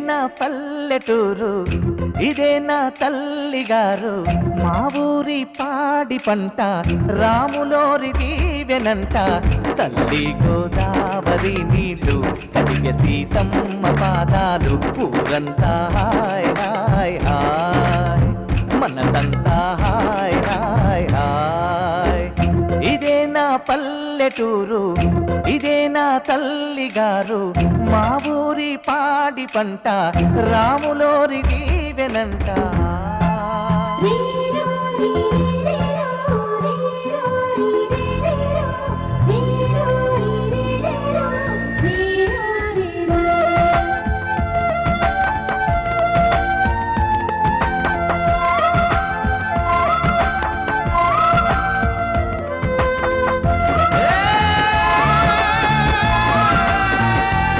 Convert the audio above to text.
నా పల్లెటూరు, ఇదే నా తల్లిగారు. మా ఊరి పాడి పంట రాములోరి దీవెనంట. తల్లి గోదావరి నీళ్ళు కడిగే సీతమ్మ పాదాలు. ఊరంతా హాయ్ హాయ్ హాయ్, మనసంతా హాయ్ హాయ్ హాయ్. ఇదే నా పల్లెటూరు, ఇదే నా తల్లిగారు. మా ఊరి పాడి పంట రాములోరి దీవెనంట. రే రా రే రే